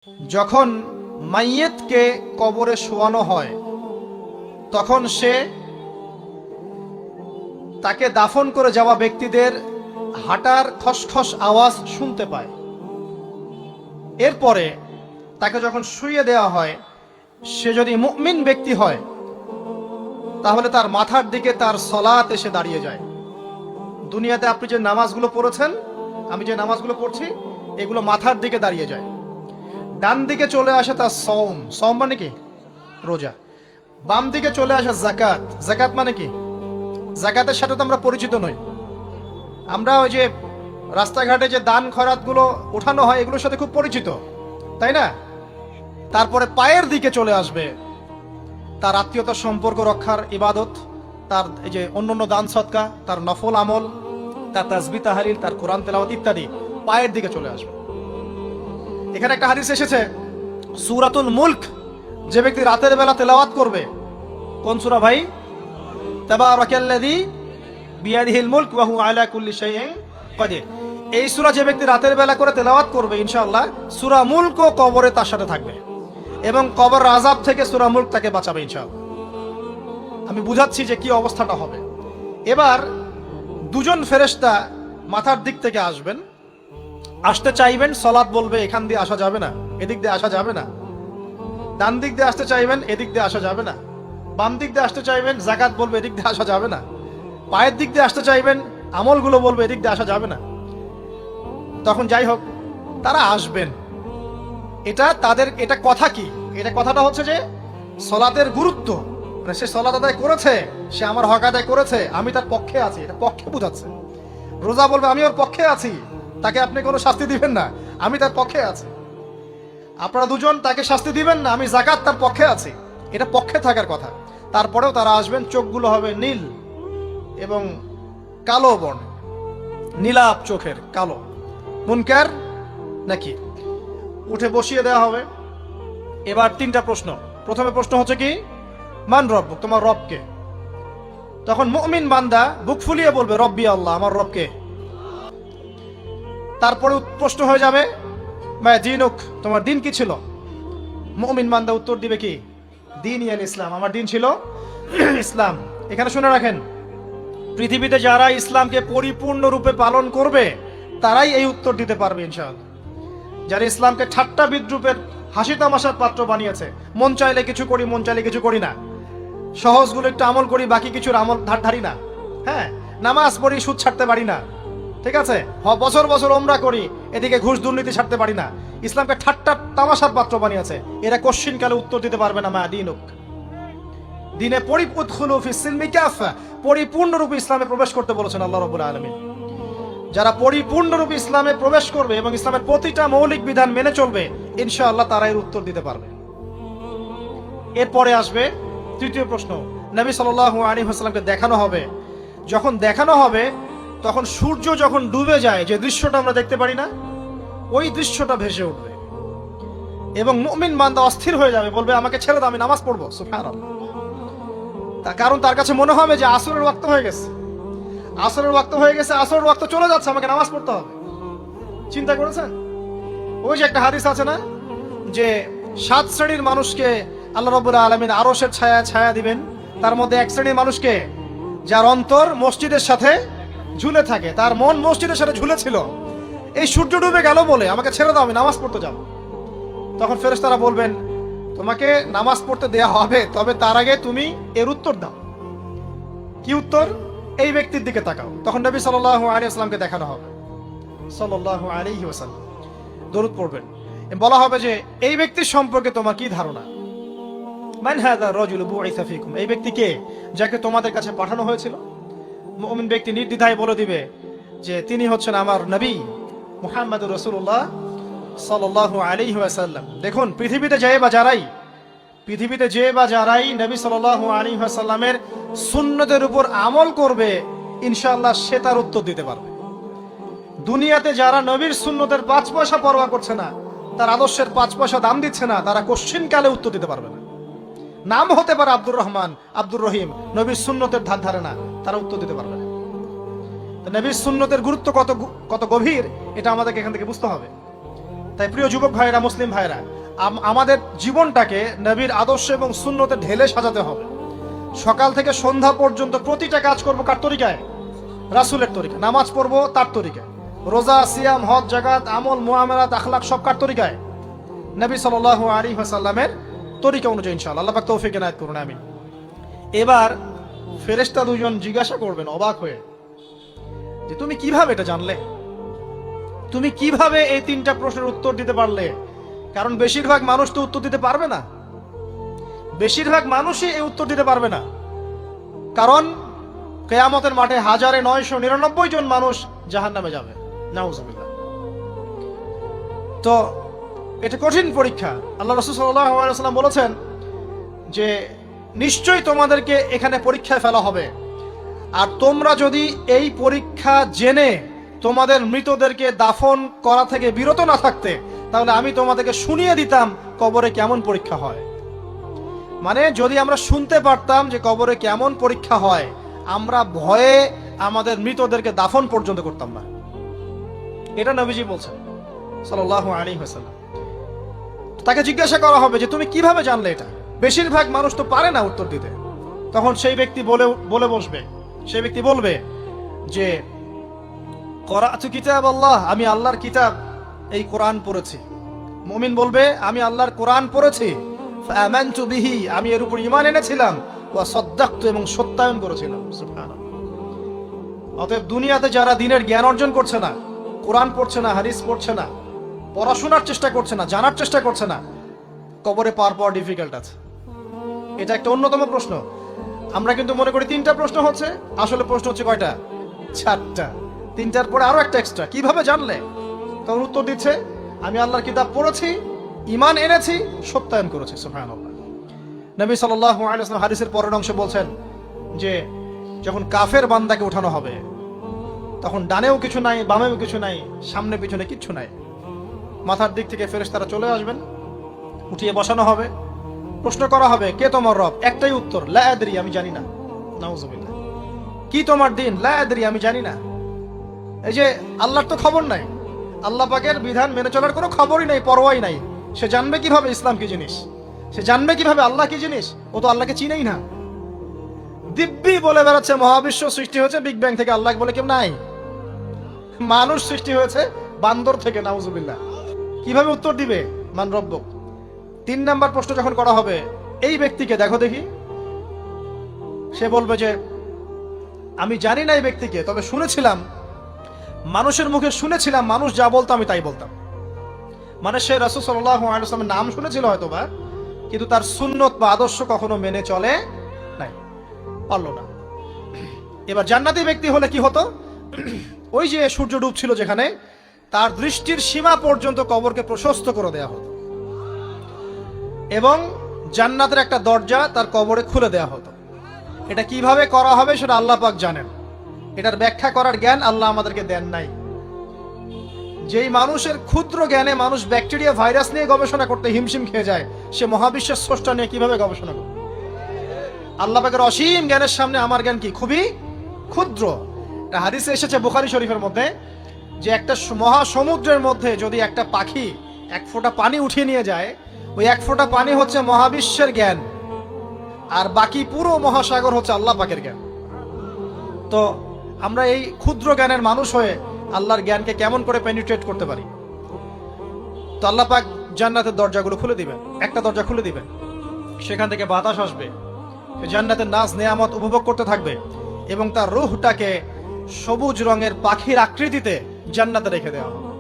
যখন মাইয়েতকে কবরে শোয়ানো হয় তখন সে তাকে দাফন করে যাওয়া ব্যক্তিদের হাঁটার খসখস আওয়াজ শুনতে পায়। এরপরে তাকে যখন শুইয়ে দেওয়া হয়, সে যদি মুমিন ব্যক্তি হয় তাহলে তার মাথার দিকে তার সলাত এসে দাঁড়িয়ে যায়। দুনিয়াতে আপনি যে নামাজগুলো পড়েছেন, আমি যে নামাজগুলো পড়ছি, এগুলো মাথার দিকে দাঁড়িয়ে যায়। ডান দিকে চলে আসে তার সওম, সওম মানে কি? রোজা। বাম দিকে চলে আসে যাকাত, যাকাত মানে কি? যাকাতের সাথে তো আমরা পরিচিত নই। আমরা ওই যে রাস্তাঘাটে যে দান খয়রাতগুলো ওঠানো হয়, এগুলোর সাথে খুব পরিচিত, তাই না? তারপরে পায়ের দিকে চলে আসবে তার আত্মীয়তার সম্পর্ক রক্ষার ইবাদত, তার এই যে অন্যান্য দান সদকা, তার নফল আমল, তার তাসবিহ তাহলিল, তার কোরআন তেলাওয়াত ইত্যাদি পায়ের দিকে চলে আসবে। এখানে একটা হাদিস এসেছে, সূরাতুল মুলক যে ব্যক্তি রাতের বেলা তেলাওয়াত করবে, কোন সূরা ভাই? তাবারাকাল্লাযী বিয়াদিহিল মুলক ওয়া হুয়া আলা কুল্লি শাইইন কাদির। এই সূরা যে ব্যক্তি রাতের বেলা করে তেলাওয়াত করবে, ইনশাআল্লাহ সূরা মুলকও কবরে তার সাথে থাকবে এবং কবর আযাব থেকে সূরা মুলক তাকে বাঁচাবে ইনশাআল্লাহ। আমি বুঝাচ্ছি যে কি অবস্থাটা হবে। এবার দুজন ফেরেশতা মাথার দিক থেকে আসবেন, আসতে চাইবেন, সালাত বলবে এখান দিয়ে আসা যাবে না, এদিক দিয়ে আসা যাবে না। ডান দিক দিয়ে আসতে চাইবেন, এদিক দিয়ে আসা যাবে না। বাম দিক দিয়ে আসতে চাইবেন, যাকাত বলবে এদিক দিয়ে আসা যাবে না। পায়ের দিক দিয়ে আসতে চাইবেন, আমলগুলো বলবে এদিক দিয়ে আসা যাবে না। তখন যাই হোক, তারা আসবেন। এটা তাদের এটা কথা কি? এটা কথাটা হচ্ছে যে সালাতের গুরুত্ব, মানে সে সালাত আদায় করেছে, সে আমার হক আদায় করেছে, আমি তার পক্ষে আছি, এটা পক্ষে বোঝাচ্ছে। রোজা বলবে আমি ওর পক্ষে আছি, তাকে আপনি কোনো শাস্তি দিবেন না, আমি তার পক্ষে আছি। আপনারা দুজন তাকে শাস্তি দিবেন না, আমি যাকাত তার পক্ষে আছি, এটা পক্ষে থাকার কথা। তারপরেও তারা আসবেন, চোখগুলো হবে নীল এবং কালো বর্ণ, নীলাপ চোখের, কালো। মুনকার নাকি উঠে বসিয়ে দেওয়া হবে। এবার তিনটা প্রশ্ন। প্রথমে প্রশ্ন হচ্ছে কি, মান রব্বুক, তোমার রবকে? তখন মুমিন বান্দা বুক ফুলিয়ে বলবে রব্বি আল্লাহ, আমার রবকে। তারপরে প্রশ্ন হয়ে যাবে মা দিনুক, তোমার দিন কি ছিল? মুমিন বান্দা উত্তর দিবে কি, দিনই আল ইসলাম, আমার দিন ছিল ইসলাম। এখানে শুনে রাখেন, পৃথিবীতে যারা ইসলামকে পরিপূর্ণ রূপে পালন করবে তারাই এই উত্তর দিতে পারবে ইনশাআল্লাহ। যারা ইসলামকে ঠাট্টা বিদ্রুপের হাসি তামাশার পাত্র বানিয়েছে, মন চাইলে কিছু করি, মন চাইলে কিছু করি না, সহজগুলো একটু আমল করি, বাকি কিছুর আমল ধারি না, হ্যাঁ, নামাজ পড়ি, সুদ ছাড়তে পারি না, ঠিক আছে, বছর বছর ওমরা করি, এদিকে ঘুষ দুর্নীতি ছাড়তে পারি না, ইসলামকে ঠাট্টা তামাশার পাত্র বানিয়েছে, এরা কোশ্চিনকালে উত্তর দিতে পারবে না মা দিনুক, দিনে পরিপূর্ণরূপে ইসলামে প্রবেশ করতে বলেছেন আল্লাহ রাব্বুল আলামিন। যারা পরিপূর্ণরূপে ইসলামে প্রবেশ করবে এবং ইসলামের প্রতিটা মৌলিক বিধান মেনে চলবে, ইনশাআল্লাহ তারা এর উত্তর দিতে পারবে। এরপরে আসবে তৃতীয় প্রশ্ন, নবী সাল্লাল্লাহু আলাইহি ওয়াসাল্লামকে দেখানো হবে। যখন দেখানো হবে তখন সূর্য যখন ডুবে যায়, যে দৃশ্যটা আমরা দেখতে পারি না, ওই দৃশ্যটা ভেসে উঠবে এবং মুমিন বান্দা অস্থির হয়ে যাবে, বলবে আমাকে ছেড়ে দাও, আমি নামাজ পড়বো। সুবহানাল্লাহ। তার কারণ তার কাছে মনে হবে যে আসরের ওয়াক্ত হয়ে গেছে, আসরের ওয়াক্ত হয়ে গেছে, আসরের ওয়াক্ত চলে যাচ্ছে, আমাকে নামাজ পড়তে হবে। চিন্তা করেছেন? ওই যে একটা হাদিস আছে না, যে 7 শ্রেণীর মানুষকে আল্লাহ রাব্বুল আলামিন আরশের ছায়া ছায়া দিবেন। তার মধ্যে এক শ্রেণীর মানুষকে, যার অন্তর মসজিদের সাথে ঝুলে থাকে, তার মন মসজিদের সাথে ঝুলে ছিল, এই সূর্য ডুবে গেল বলে আমাকে ছেড়ে দাও, আমি নামাজ পড়তে যাব। তখন ফেরেশতারা বলবেন তোমাকে নামাজ পড়তে দেয়া হবে, তবে তার আগে তুমি এর উত্তর দাও। কি উত্তর? এই ব্যক্তির দিকে তাকাও। তখন নবী সাল্লাল্লাহু আলাইহি ওয়াসাল্লামকে দেখানো হবে, সাল্লাল্লাহু আলাইহি ওয়াসাল্লাম দরুদ পড়বেন। বলা হবে যে এই ব্যক্তির সম্পর্কে তোমার কি ধারণা? মান হাযা রাজুলু বুইসা ফীকুম, এই ব্যক্তি কে, যাকে তোমাদের কাছে পাঠানো হয়েছিল? মুমিন ব্যক্তি নির্দ্বিধায় বলে দিবে যে তিনি হচ্ছেন আমার নবী মুহাম্মদুর রাসূলুল্লাহ সাল্লাল্লাহু আলাইহি ওয়াসাল্লাম। দেখুন, পৃথিবীতে যে বা যারাই নবী সাল্লাল্লাহু আলাইহি ওয়াসাল্লামের সুন্নতের উপর আমল করবে, ইনশাআল্লাহ সে তার উত্তর দিতে পারবে। দুনিয়াতে যারা নবীর সুন্নতের 5 পয়সা পরোয়া করছে না, তার আদর্শের 5 পয়সা দাম দিচ্ছে না, তারা কোশ্চিনকালে উত্তর দিতে পারবে না। নাম হতে পারে আব্দুর রহমান, আব্দুর রহিম, নবীর সুন্নতের ধার ধারে না, তারা উত্তর দিতে পারবে না। নবীর সুন্নতের গুরুত্ব কত গভীর, এটা আমাদেরকে এখান থেকে বুঝতে হবে। তাই প্রিয় যুবক ভাইরা, মুসলিম ভাইরা, আমাদের জীবনটাকে নবীর আদর্শ এবং সুন্নতে ঢেলে সাজাতে হবে। সকাল থেকে সন্ধ্যা পর্যন্ত প্রতিটা কাজ করব কার তরিকায়? রাসূলের তরিকা। নামাজ পড়বো তার তরিকায়, রোজা, সিয়াম, হজ, জাকাত, আমল, মুআমালাত, আখলাক সব কার তরিকায়? নবী সাল্লাল্লাহু আলাইহি ওয়াসাল্লামের তরিকা অনুযায়ী ইনশাআল্লাহ। আল্লাহ পাক তৌফিক এনায়েত করুন, আমিন। এবার ফেরেশতা দুজন জিজ্ঞাসা করবেন অবাক হয়ে যে তুমি কিভাবে এটা জানলে? তুমি কিভাবে এই তিনটা প্রশ্নের উত্তর দিতে পারলে? কারণ বেশিরভাগ মানুষ তো উত্তর দিতে পারবে না, বেশিরভাগ মানুষই এই উত্তর দিতে পারবে না। কারণ কিয়ামতের মাঠে 1999 জন মানুষ জাহান্নামে যাবে, নাউজুবিল্লাহ। তো এটা কঠিন পরীক্ষা। আল্লাহ রাসূল সাল্লাল্লাহু আলাইহি ওয়াসাল্লাম বলেছেন যে নিশ্চয়ই তোমাদেরকে এখানে পরীক্ষায় ফেলা হবে, আর তোমরা যদি এই পরীক্ষা জেনে তোমাদের মৃতদেরকে দাফন করা থেকে বিরত না থাকতে, তাহলে আমি তোমাদেরকে শুনিয়ে দিতাম কবরে কেমন পরীক্ষা হয়। মানে যদি আমরা শুনতে পারতাম যে কবরে কেমন পরীক্ষা হয়, আমরা ভয়ে আমাদের মৃতদেরকে দাফন পর্যন্ত করতাম না। এটা নবীজি বলছেন সাল্লাল্লাহু আলাইহি ওয়াসাল্লাম। তাকে জিজ্ঞাসা করা হবে যে তুমি কিভাবে জানলে এটা? বেশিরভাগ মানুষ তো পারে না উত্তর দিতে। তখন সেই ব্যক্তি বলে বসবে, সেই ব্যক্তি বলবে যে করাতু কিতাব আল্লাহ, আমি আল্লাহর কিতাব এই কোরআন পড়েছি। মুমিন বলবে আমি আল্লাহর কোরআন পড়েছি, ফাআমানতু বিহি, আমি এর উপর ঈমান এনেছিলাম, ওয়া সাদ্দাকতু, এবং সত্যায়ন করেছিলাম। সুবহানাল্লাহ। অতএব দুনিয়াতে যারা দ্বীনের জ্ঞান অর্জন করছে না, কোরআন পড়ছে না, হাদিস পড়ছে না, পড়াশোনার চেষ্টা করছে না, জানার চেষ্টা করছে না, কবরে পাওয়া ডিফিকাল্ট আছে। এটা একটা অন্যতম প্রশ্ন। আমরা কিন্তু মনে করি তিনটা প্রশ্ন হচ্ছে, আসলে প্রশ্ন হচ্ছে কয়টা? চারটা। তিনটার পরে আরো একটা এক্সট্রা। কিভাবে জানলে? তখন উত্তর দিচ্ছে আমি আল্লাহর কিতাব পড়েছি, ঈমান এনেছি, সত্যায়ন করেছি। সুবহানাল্লাহ। নবী সাল্লাল্লাহু আলাইহি ওয়াসাল্লাম হাদিসের পরের অংশে বলছেন যে যখন কাফের বান্দাকে উঠানো হবে, তখন ডানেও কিছু নাই, বামেও কিছু নাই, সামনে পিছনে কিচ্ছু নাই। মাথার দিক থেকে ফেরেশতারা চলে আসবেন, উঠিয়ে বসানো হবে, প্রশ্ন করা হবে কে তোমার রব? একটাই উত্তর, লা আদরি, আমি জানি না। নাউজুবিল্লাহ। কি তোমার দিন? লা আদরি, আমি জানি না। এই যে আল্লাহর তো খবর নাই, আল্লাহ পাকের বিধান মেনে চলার কোনো খবরই নাই, পরোয়াই নাই। সে জানবে কিভাবে ইসলাম কি জিনিস? সে জানবে কিভাবে আল্লাহ কি জিনিস? ও তো আল্লাহকে চিনেই না। দিব্যি বলে বেড়াচ্ছে মহাবিশ্ব সৃষ্টি হয়েছে বিগ ব্যাং থেকে, আল্লাহ বলে কেউ নাই। মানুষ সৃষ্টি হয়েছে বান্দর থেকে, নাউজুবিল্লাহ। কিভাবে উত্তর দিবে? মান রব্বুক। 3 নাম্বার প্রশ্ন যখন করা হবে, এই ব্যক্তিকে দেখো দেখি, সে বলবে যে আমি জানি না এই ব্যক্তিকে, তবে শুনেছিলাম, মানুষের মুখে শুনেছিলাম, মানুষ যা বলতো আমি তাই বলতাম। মানে সে রাসূল সাল্লাল্লাহু আলাইহি ওয়াসাল্লামের নাম শুনেছিল হয়তোবা, কিন্তু তার সুন্নত বা আদর্শ কখনো মেনে চলে নাই, পারল না। এবার জান্নাতি ব্যক্তি হলে কি হতো? ওই যে সূর্য ডুবছিল যেখানে, তার দৃষ্টির সীমা পর্যন্ত কবরকে প্রশস্ত করে দেয়া হতো, এবং জান্নাতের একটা দরজা তার কবরে খুলে দেয়া হতো। এটা কিভাবে করা হবে সেটা আল্লাহ পাক জানেন। এটার ব্যাখ্যা করার জ্ঞান আল্লাহ আমাদেরকে দেন নাই। যেই মানুষের ক্ষুদ্র জ্ঞানে মানুষ ব্যাকটেরিয়া, ভাইরাস নিয়ে গবেষণা করতে হিমশিম খেয়ে যায়, সে মহাবিশ্বের স্রষ্টা নিয়ে কিভাবে গবেষণা করবে? আল্লাহ পাকের অসীম জ্ঞানের সামনে আমার জ্ঞান কি? খুবই ক্ষুদ্র। এটা হাদিসে এসেছে বুখারী শরীফের মধ্যে, যে একটা মহাসমুদ্রের মধ্যে যদি একটা পাখি 1 ফোঁটা পানি উঠিয়ে নিয়ে যায়, ওই 1 ফোঁটা পানি হচ্ছে মহাবিশ্বের জ্ঞান, আর বাকি পুরো মহাসাগর হচ্ছে আল্লাহ পাকের জ্ঞান। তো আমরা এই ক্ষুদ্র জ্ঞানের মানুষ হয়ে আল্লাহর জ্ঞানকে কেমন করে পেনিট্রেট করতে পারি? তো আল্লাহ পাক জান্নাতের দরজাগুলো খুলে দিবেন, একটা দরজা খুলে দিবেন, সেখান থেকে বাতাস আসবে, সে জান্নাতের নাজ নেয়ামত উপভোগ করতে থাকবে, এবং তার রূহটাকে সবুজ রঙের পাখির আকৃতিতে জান্নাতে রেখে দেওয়া হবে।